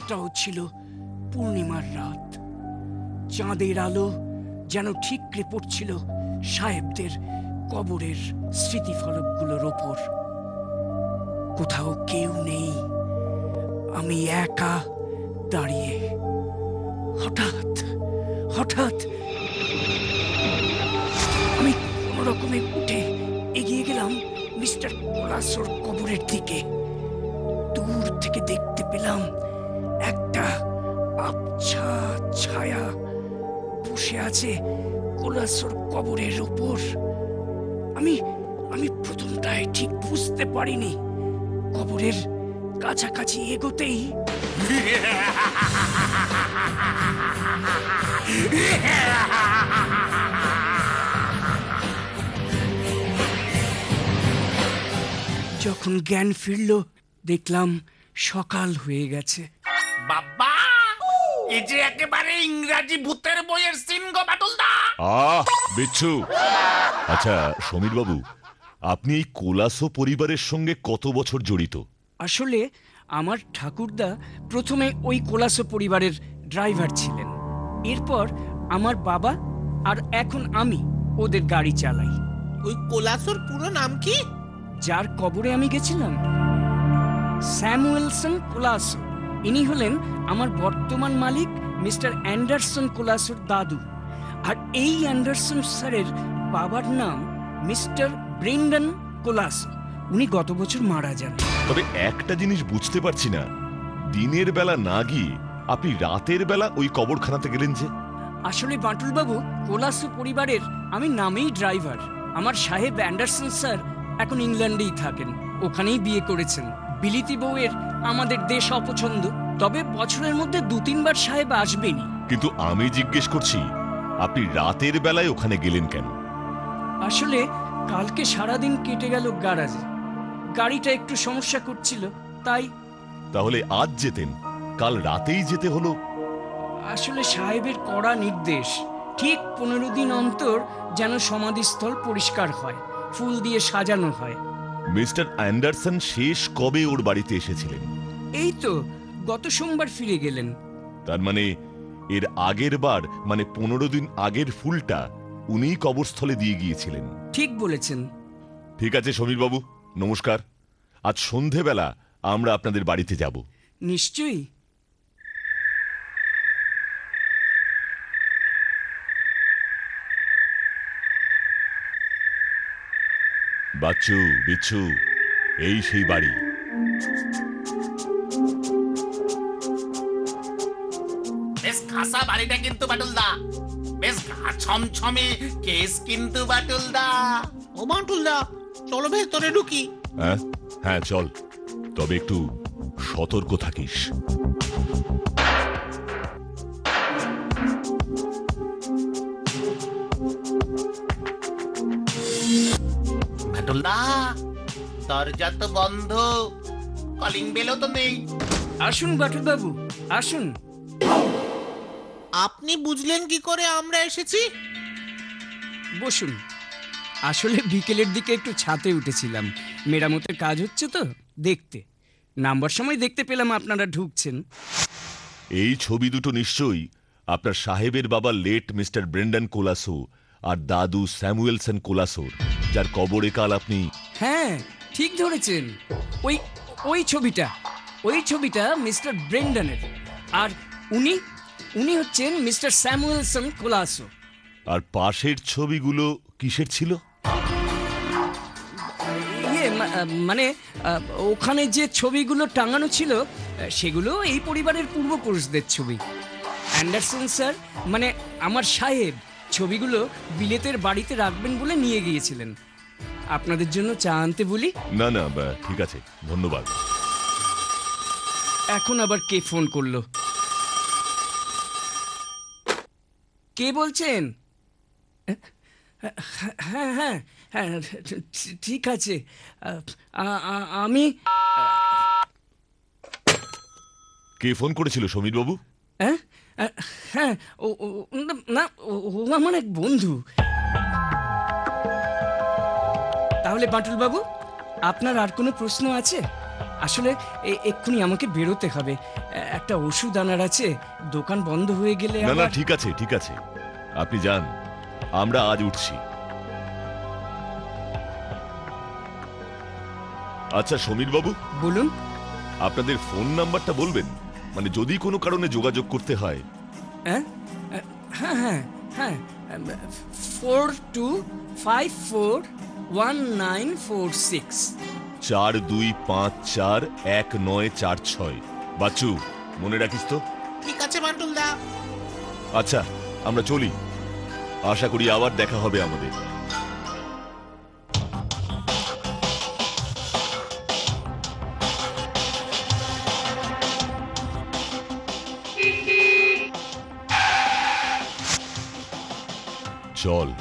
রাতটাও ছিল পূর্ণিমার রাত। চাঁদের আলো যেন ঠিকরে পড়ছিল সাহেবদের কবরের স্মৃতিফলকগুলোর ওপর। কোথাও কেউ নেই, আমি একা দাঁড়িয়ে। হঠাৎ হঠাৎ আমি কোন রকমে উঠে এগিয়ে গেলাম মিস্টার কোলাসোর কবরের দিকে। দূর থেকে দেখতে পেলাম একটা আবছা ছায়া বসে আছে কোলাসোর কবরের ওপর। আমি প্রথমটায় ঠিক বুঝতে পারিনি। কবরের কাছাকাছি এগোতেই যখন জ্ঞান ফিরল দেখলাম সকাল হয়ে গেছে। বাবা, এই যে একেবারে ইংরাজি ভূতের বইয়ের সিন গো বাটুলদা। বিচ্ছু। আচ্ছা সমীর বাবু, আপনি এই কোলাসো পরিবারের সঙ্গে কত বছর জড়িত? আসলে আমার ঠাকুরদা প্রথমে ওই কোলাসো পরিবারের ড্রাইভার ছিলেন। এরপর আমার বাবা আর এখন আমি ওদের গাড়ি চালাই। ওই কোলাসোর পুরো নাম কি? যার কবরে আমি গেছিলাম, স্যামুয়েলসন কোলাসো। ইনি হলেন আমার বর্তমান মালিক মিস্টার অ্যান্ডারসন কোলাসোর দাদু। আর এই অ্যান্ডারসন স্যারের বাবার নাম মিস্টার ব্রেন্ডন কোলাসো। উনি গত বছর মারা যান। তবে একটা জিনিস বুঝতে পারছি না, দিনের বেলা না গিয়ে আপনি রাতের বেলা ওই কবরখানাতে গেলেন যে? আসলে বাটুলবাবু, কোলাসো পরিবারের আমি নামেই ড্রাইভার। আমার সাহেব অ্যান্ডারসন স্যার এখন ইংল্যান্ডেই থাকেন, ওখানেই বিয়ে করেছেন। বিলিতি বউয়ের আমাদের দেশ অপছন্দ, তবে বছরের মধ্যে 2-3 বার সাহেব আসবেনই। কিন্তু আমি জিজ্ঞেস করছি, আপনি রাতের বেলায় ওখানে গেলেন কেন? আসলে কালকে সারাদিন কেটে গেল গ্যারাজে, গাড়িটা একটু সমস্যা করছিল তাই। তাহলে আজ যেতেন, কাল রাতেই যেতে হলো। আসলে সাহেবের কড়া নির্দেশ, ঠিক 15 দিন অন্তর যেন সমাধিস্থল পরিষ্কার হয়, ফুল দিয়ে সাজানো হয়। মিস্টার অ্যান্ডারসন শেষ কবে ওর বাড়িতে এসেছিলেন? এই তো গত সোমবার ফিরে গেলেন। তার মানে এর আগের বার, মানে 15 দিন আগের ফুলটা উনিই কবরস্থলে দিয়ে গিয়েছিলেন। ঠিক বলেছেন। ঠিক আছে সমীর বাবু, নমস্কার। আজ সন্ধেবেলা আমরা আপনাদের বাড়িতে যাব। নিশ্চয়ই। বাচ্চু, বিচ্ছু, এই সেই বাড়ি। বেশ খাসা বাড়িটা কিন্তু বাটুলদা, বেশ গা ছমছমে কেস কিন্তু বাটুলদা। ও বাটুলদা, চলো ভেতরে ঢুকি। হ্যাঁ হ্যাঁ চল, তবে একটু সতর্ক থাকিস। বাটুলদা, দরজা তো বন্ধ, কলিং বেলও তো নেই। আসুন বাটুলবাবু, আসুন। আপনি বুঝলেন কি করে আমরা এসেছি? বসুন। আসলে বিকেলের দিকে একটু ছাতে উঠেছিলাম, মেরামতের কাজ হচ্ছে তো দেখতে। নাম্বার সময় দেখতে পেলাম আপনারা ঢুকছেন। এই ছবি দুটো নিশ্চয়ই আপনার সাহেবের বাবা লেট মিস্টার ব্রেন্ডন কোলাসো আর দাদু স্যামুয়েলসন কোলাসোর, যার কবরে কাল আপনি। হ্যাঁ, ঠিক ধরেছেন। ওই ছবিটা মিস্টার ব্রেন্ডনের। আর উনি হচ্ছেন মিস্টার স্যামুয়েলসন কোলাসো। আর পাশের ছবিগুলো কিসের ছিল? মানে ওখানে যে ছবিগুলো টাঙানো ছিল সেগুলো এই পরিবারের পূর্বপুরুষদের ছবি। অ্যান্ডারসন স্যার, মানে আমার সাহেব, ছবিগুলো বিলেতের বাড়িতে রাখবেন বলে নিয়ে গিয়েছিলেন। আপনাদের জন্য চা আনতে বলি? না না, ঠিক আছে, ধন্যবাদ। এখন আবার কে ফোন করলো? কে বলছেন? হ্যাঁ হ্যাঁ হ্যাঁ, ঠিক আছে। আমি। কে ফোন করেছিল সমীর বাবু? হ্যাঁ হ্যাঁ, না, ও আমার এক বন্ধু। তাহলে বাটুল বাবু, আপনার আর কোনো প্রশ্ন আছে? আসলে এক্ষুনি আমাকে বেরোতে হবে। একটা ওষুধ আনার আছে, দোকান বন্ধ হয়ে গেলে না না, আবার- ঠিক আছে ঠিক আছে, আপনি যান, আমরা আজ উঠছি। আচ্ছা সমীর বাবু, বলুন। আপনাদের ফোন নাম্বারটা বলবেন, মানে যদি কোনো কারণে যোগাযোগ করতে হয়। হ্যাঁ হ্যাঁ হ্যাঁ হ্যাঁ 42541946। 42541946। বাচ্চু, মনে রাখিস তো? ঠিক আছে বান্টুলদা। আচ্ছা আমরা চলি, আশা করি আবার দেখা হবে আমাদের। চল।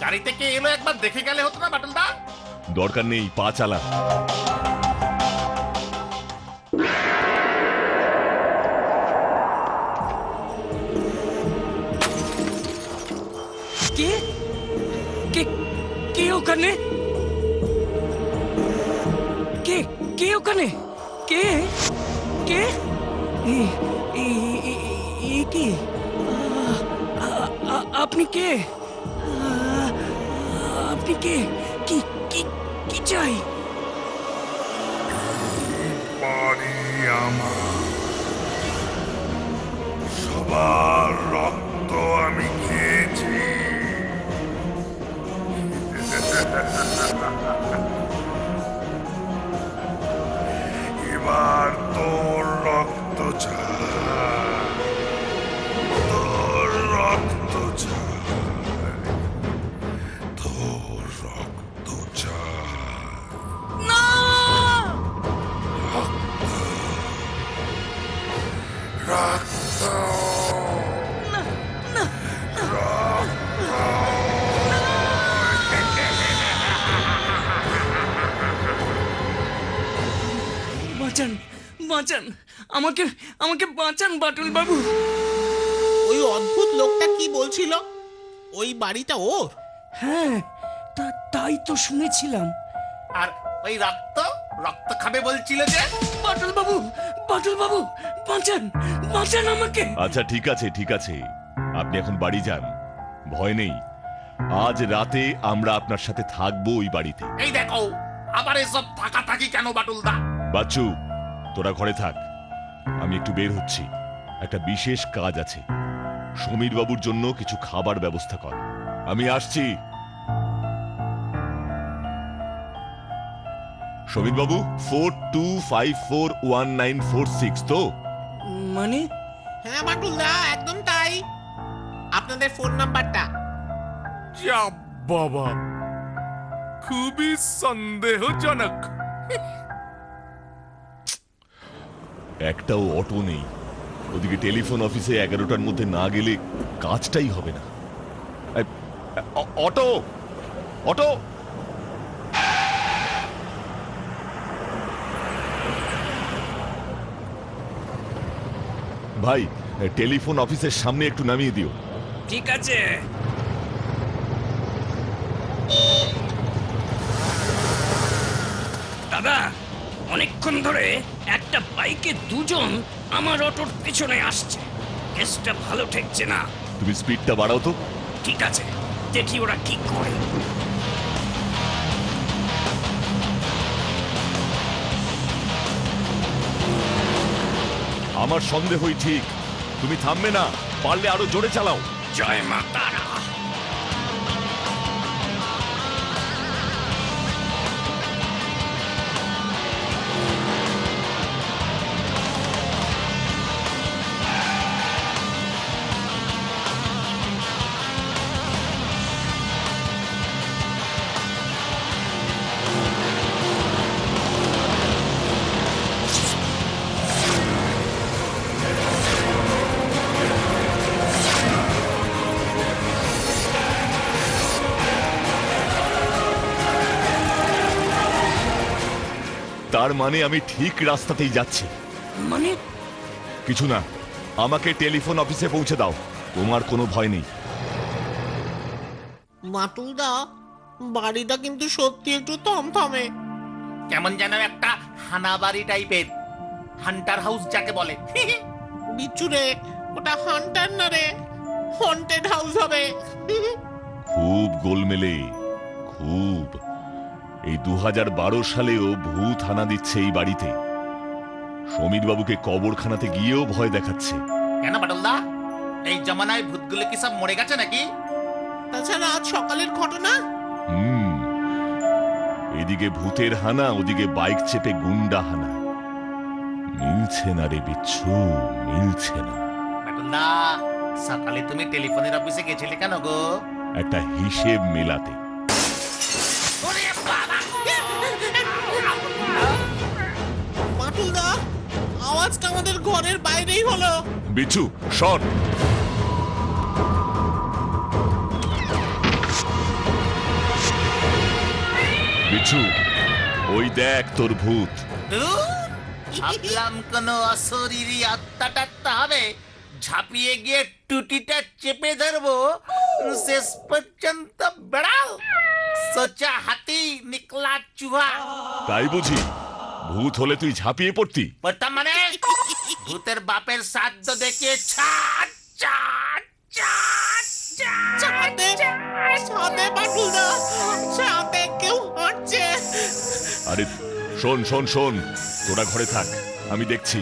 গাড়ি থেকে এলো একবার দেখে গেলে হতো না বাটুলদা? দরকার নেই, পা চালা। কে কে কে ওখানে? কে কে ওখানে? কে কে এ- এ- এ- এ কি? আপনি কে? আপনি কে? কি কি কি চাই? বাড়ি আমার, সবার রক্ত আমি খেয়েছি। এবার তোর রক্ত চাই, তোর রক্ত চাই, তোর রক্ত চাই। না! রক্ত, বাঁচান বাঁচান, আমাকে আমাকে বাঁচান বাটুল বাবু। ওই অদ্ভুত লোকটা কি বলছিল? ওই বাড়িটা ওর? হ্যাঁ, তাই তো শুনেছিলাম। আর ওই রক্ত রক্ত খাবে বলছিল যে। বাটুল বাবু, বাটুল বাবু, বাঁচান বাঁচান আমাকে। আচ্ছা ঠিক আছে ঠিক আছে, আপনি এখন বাড়ি যান, ভয় নেই। আজ রাতে আমরা আপনার সাথে থাকবো ওই বাড়িতে। এই দেখো, আবার এসব থাকা থাকি কেন বাটুলদা? বাচ্চু, তোরা ঘরে থাক, আমি একটু বের হচ্ছি, একটা বিশেষ কাজ আছে। সমীর বাবুর জন্য কিছু খাবার ব্যবস্থা কর, আমি আসছি। সমীর বাবু, 42541946 তো? মানে হ্যাঁ বান্টুলদা, একদম তাই। আপনাদের ফোন নাম্বারটা। যা বাবা, খুবই সন্দেহজনক। একটাও অটো নেই, ওদিকে টেলিফোন অফিসে 11টার মধ্যে না গেলে কাজটাই হবে না। অটো অটো, ভাই টেলিফোন অফিসের সামনে একটু নামিয়ে দিও। ঠিক আছে। দাদা, অনেকক্ষণ ধরে একটা বাইকে দুজন আমার অটোর পেছনে আসছে, কেসটা ভালো ঠেকছে না। তুমি স্পিডটা বাড়াও তো। ঠিক আছে, দেখি ওরা কি করে। আমার সন্দেহই ঠিক, তুমি থামবে না, পারলে আরো জোরে চালাও। জয় মা তারা। তার মানে আমি ঠিক রাস্তাতেই যাচ্ছি। মানে কিছু না, আমাকে টেলিফোন অফিসে পৌঁছে দাও, তোমার কোনো ভয় নেই। বাটুলদা, বাড়িটা কিন্তু সত্যি একটু থমথমে। কেমন যেন একটা হানাবাড়ি টাইপের, হান্টার হাউস যাকে বলে। বিচ্ছু রে, ওটা হান্টার না রে, হন্টেড হাউস হবে। খুব গোলমেলে, খুব। এই 2012 সালেও ভূত হানা দিচ্ছে এই বাড়িতে। সমীর বাবুকে কবরখানাতে গিয়েও ভয় দেখাচ্ছে। কেন বাটুলদা, এই জমানায় ভূতগুলো কি সব মরে গেছে নাকি? তাছাড়া আজ সকালের ঘটনা। এদিকে ভূতের হানা, ওদিকে বাইক চেপে গুন্ডা হানা। মিলছে না রে বিচ্ছু, মিলছে না। বাটুলদা, সকালে তুমি টেলিফোনের অফিসে গেছিলে কেন গো? একটা হিসেব মেলাতে। ওরে বাবা! বাটুলদা, আওয়াজটা আমাদের ঘরের বাইরেই হলো। বিচ্ছু সর। বিচ্ছু, ওই দেখ তোর ভূত। ধুর, ভাবলাম কোন অশরীরী আত্মাটাত্মা হবে, ঝাঁপিয়ে গিয়ে টুটিটা চেপে ধরবো, শেষ পর্যন্ত বেড়াল। সোচা হাতি নিকলা চুহা। তাই বুঝি? ভূত হলে তুই ঝাঁপিয়ে পড়তি? বলতাম মানে, ভূতের বাপের শ্রাদ্ধ দেখে ছাড় ছাড় ছাড় ছাদে, ছাদে বাটুলদা, ছাদে কেউ হাঁটছে। আরে শোন শোন শোন, তোরা ঘরে থাক, আমি দেখছি।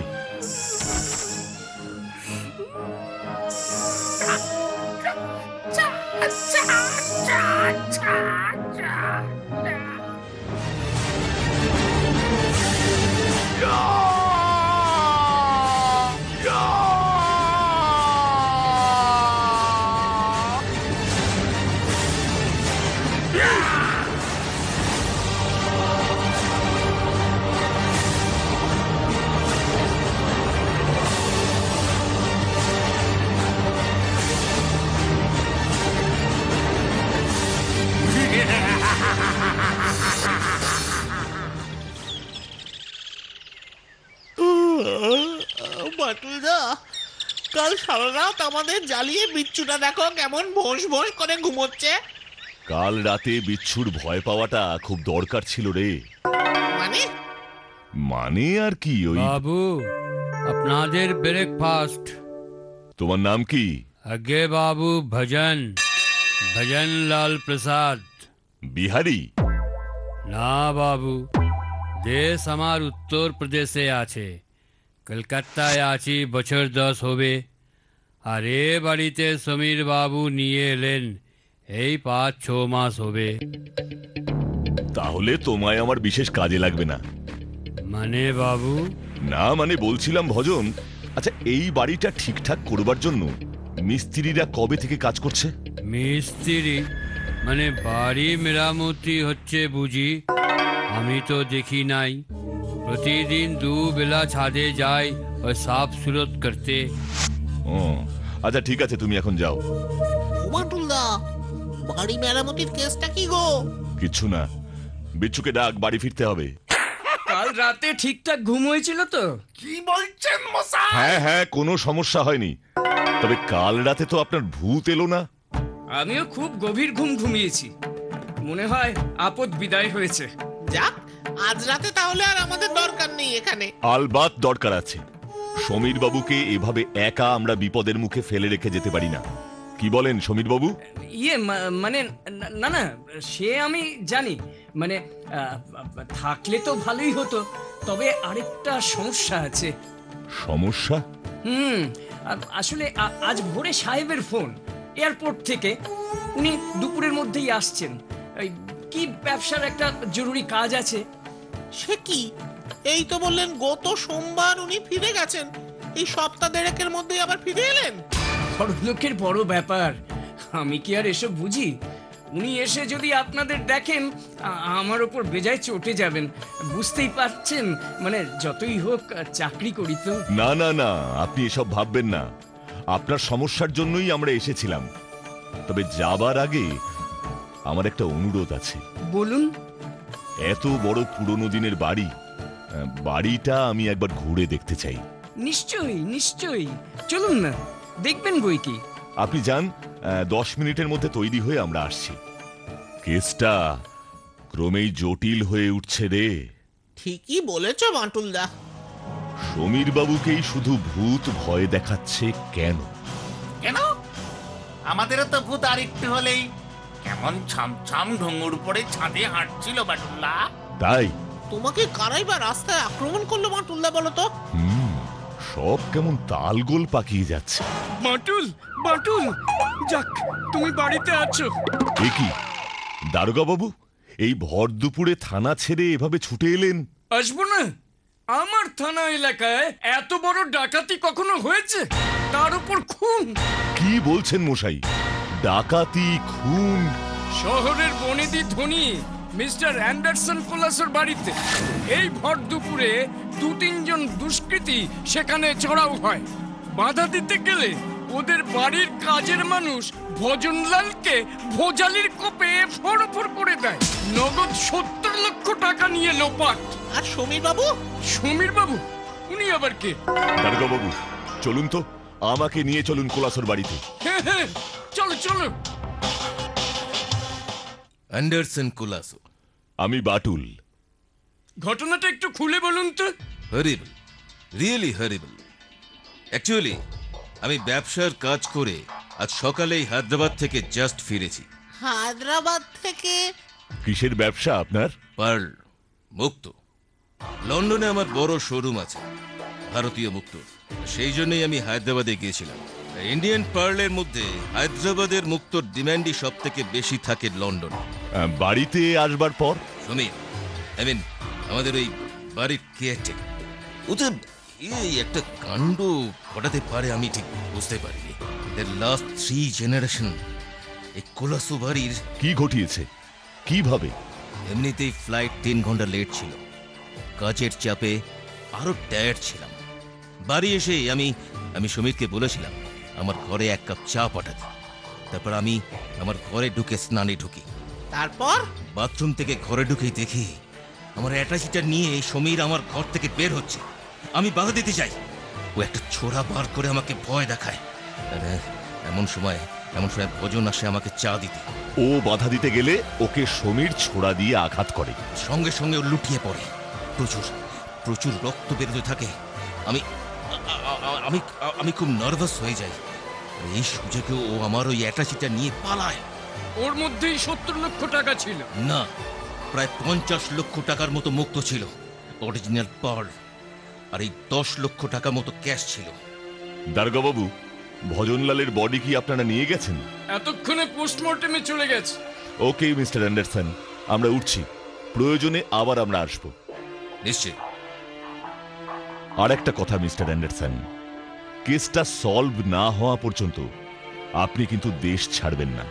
বাটুলদা, কাল সারা রাত আমাদের জ্বালিয়ে বিচ্ছুটা দেখো কেমন ভোঁস ভোঁস করে ঘুমোচ্ছে। কাল রাতে বিচ্ছুর ভয় পাওয়াটা খুব দরকার ছিল রে। মানে? মানে আর কি, ওই। বাবু, আপনাদের ব্রেকফাস্ট। তোমার নাম কি? আগে বাবু ভজন, ভজন লাল প্রসাদ। বিহারি? না বাবু, দেশ আমার উত্তর প্রদেশে আছে। কলকাতায় আছি বছর 10 হবে। আর এ বাড়িতে সমীর বাবু নিয়ে এলেন এই 5-6 মাস হবে। তাহলে তোমায় আমার বিশেষ কাজে লাগবে না। মানে বাবু? না মানে বলছিলাম ভজন, আচ্ছা এই বাড়িটা ঠিকঠাক করবার জন্য মিস্ত্রিরা কবে থেকে কাজ করছে? মিস্ত্রি মানে বাড়ি মেরামতি হচ্ছে বুঝি? আমি তো দেখি নাই। প্রতিদিন 2 বেলা ছাদে যাই और साफ सुरत करते। ও আচ্ছা ঠিক আছে, তুমি এখন যাও। বাটুলদা, বাড়ি মেরামতির কেসটা কি গো? কিচ্ছু না, বিচ্ছুকে ডাক, বাড়ি ফিরতে হবে। কাল রাতে ঠিকঠাক ঘুম হয়েছিল তো? কি বলছেন মশাই? হ্যাঁ হ্যাঁ, কোনো সমস্যা হয়নি। তবে কাল রাতে তো আপনার ভূত এলো না। আমিও খুব গভীর ঘুম ঘুমিয়েছি, মনে হয় আপদ বিদায় হয়েছে। যাক, আজ রাতে তাহলে আর আমাদের দরকার নেই এখানে। আলবাত দরকার আছে। সমীর বাবুকে এভাবে একা আমরা বিপদের মুখে ফেলে রেখে যেতে পারি না। কি বলেন সমীর বাবু? মানে না না, সে আমি জানি, মানে থাকলে তো ভালোই হতো, তবে আরেকটা সমস্যা আছে। সমস্যা? আসলে আজ ভোরে সাহেবের ফোন এয়ারপোর্ট থেকে, উনি দুপুরের মধ্যেই আসছেন। কি ব্যবসার একটা জরুরি কাজ আছে। সে কি? এই তো বললেন গত সোমবার উনি ফিরে গেছেন, এই সপ্তাহ দেড়েকের মধ্যেই আবার ফিরে এলেন। বড়লোকের বড় ব্যাপার, আমি কি আর এসব বুঝি? উনি এসে যদি আপনাদের দেখেন, আমার ওপর বেজায় চটে যাবেন। বুঝতেই পারছেন, মানে যতই হোক চাকরি করি তো। না না না, আপনি এসব ভাববেন না। আপনার সমস্যার জন্যই আমরা এসেছিলাম। তবে যাবার আগে আমার একটা অনুরোধ আছে। বলুন। এত বড় পুরনো দিনের বাড়ি, বাড়িটা আমি একবার ঘুরে দেখতে চাই। নিশ্চয়ই নিশ্চয়ই, চলুন না, দেখবেন বই কি। আপনি যান, 10 মিনিটের মধ্যে তৈরি হয়ে আমরা আসছি। কেসটা ক্রমেই জটিল হয়ে উঠছে রে। ঠিকই বলেছ বাঁটুলদা। সমীর বাবুকেই শুধু ভূত ভয় দেখাচ্ছে কেন? কেন? আমাদেরও তো ভূত আর একটু হলেই কেমন ছমছম ঢুঙুর পরে ছাদে হাঁটছিল বাটুল্লা। তাই? তোমাকে কারাই বা রাস্তায় আক্রমণ করলো বাঁটুলদা বলো তো? সব কেমন তালগোল পাকিয়ে যাচ্ছে। বাটুল, বাটুল, যাক তুমি বাড়িতে আছো। এ কি দারোগা বাবু, এই ভর দুপুরে থানা ছেড়ে এভাবে ছুটে এলেন? আসবো না? আমার থানা এলাকায় এত বড় ডাকাতি কখনো হয়েছে? তার উপর খুন। কি বলছেন মশাই? ডাকাতি, খুন? শহরের বনেদি ধনী মিস্টার অ্যান্ডারসন কোলাসের বাড়িতে এই ভর দুপুরে 2-3 জন দুষ্কৃতী সেখানে চড়াও হয়। বাধা দিতে গেলে ওদের বাড়ির কাজের মানুষ ভজনলালকে ভোজালির কোপে ফড়ফড় করে দেয়। নগদ 70 লক্ষ টাকা নিয়ে লোপাট। আর সমীর বাবু? সমীর বাবু? উনি আবার কে? দারোগা বাবু চলুন তো, আমাকে নিয়ে চলুন কোলাসর বাড়িতে। হ্যাঁ হ্যাঁ, চলো চলো। অ্যান্ডারসন কোলাসো। আমি বাটুল। ঘটনাটা একটু খুলে বলুন তো। হরিবল, রিয়েলি হরিবল। অ্যাকচুয়ালি আমি ব্যবসার কাজ করে আজ সকালেই হায়দ্রাবাদ থেকে জাস্ট ফিরেছি। হায়দ্রাবাদ থেকে? কিসের ব্যবসা আপনার? পার্ল, মুক্ত। লন্ডনে আমার বড় শোরুম আছে, ভারতীয় মুক্ত। সেই জন্যই আমি হায়দ্রাবাদে গিয়েছিলাম। ইন্ডিয়ান পার্লের মধ্যে হায়দ্রাবাদের মুক্তোর ডিমান্ডই সব থেকে বেশি থাকে লন্ডনে। বাড়িতে আসবার পর? সমীর, আই মিন আমাদের ওই বাড়ির কেয়ারটেকার, ওদের এই একটা কাণ্ড ঘটাতে পারে আমি ঠিক বুঝতে পারিনি। লাস্ট 3 জেনারেশন এই কোলাসো বাড়ির। কি ঘটিয়েছে? কিভাবে? এমনিতেই ফ্লাইট 3 ঘন্টা লেট ছিল, কাজের চাপে আরো টায়ার্ড ছিলাম। বাড়ি এসে আমি সমীরকে বলেছিলাম আমার ঘরে 1 কাপ চা পাঠাতে। তারপর আমি আমার ঘরে ঢুকে স্নানে ঢুকি। তারপর? বাথরুম থেকে ঘরে ঢুকেই দেখি আমার অ্যাটাচিটা নিয়ে সমীর আমার ঘর থেকে বের হচ্ছে। আমি বাধা দিতে চাই, ও একটা ছোরা বার করে আমাকে ভয় দেখায়। এমন সময় ভজন আসে আমাকে চা দিতে। ও বাধা দিতে গেলে ওকে সমীর ছোড়া দিয়ে আঘাত করে। সঙ্গে সঙ্গে ও লুটিয়ে পড়ে। প্রচুর রক্ত বেরোতে থাকে। আমি খুব নার্ভাস হয়ে যাই। এই সুযোগে ও আমার ওই অ্যাটাচিটা নিয়ে পালায়। ওর মধ্যেই 70 লক্ষ টাকা ছিল। না, প্রায় 50 লক্ষ টাকার মতো মুক্ত ছিল, অরিজিনাল পার্ল। আর এই 10 লক্ষ টাকা মতো ক্যাশ ছিল। দারোগা বাবু, ভজনলালের বডি কি আপনারা নিয়ে গেছেন? এতক্ষণে পোস্টমর্টেমে চলে গেছে। ওকে মিস্টার অ্যান্ডারসন, আমরা উঠছি। প্রয়োজনে আবার আমরা আসব। নিশ্চয়। আর একটা কথা মিস্টার অ্যান্ডারসন, কেসটা সলভ না হওয়া পর্যন্ত আপনি কিন্তু দেশ ছাড়বেন না,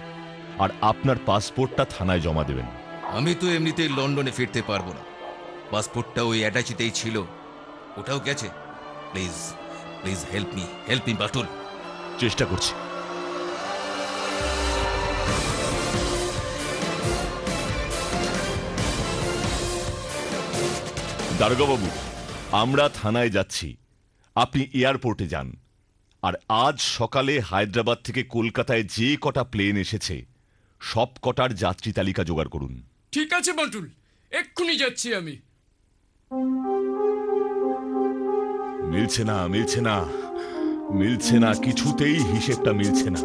আর আপনার পাসপোর্টটা থানায় জমা দেবেন। আমি তো এমনিতেই লন্ডনে ফিরতে পারবো না। পাসপোর্টটা ওই অ্যাটাচিতেই ছিল, ওটাও গেছে। Please please help me Batul. চেষ্টা করছি। দারোগা বাবু, আমরা থানায় যাচ্ছি, আপনি এয়ারপোর্টে যান। আর আজ সকালে হায়দ্রাবাদ থেকে কলকাতায় যে কটা প্লেন এসেছে সব কটার যাত্রী তালিকা জোগাড় করুন। ঠিক আছে বাটুল, এক্ষুনি যাচ্ছি আমি। মিলছে না, কিছুতেই হিসেবটা মিলছে না।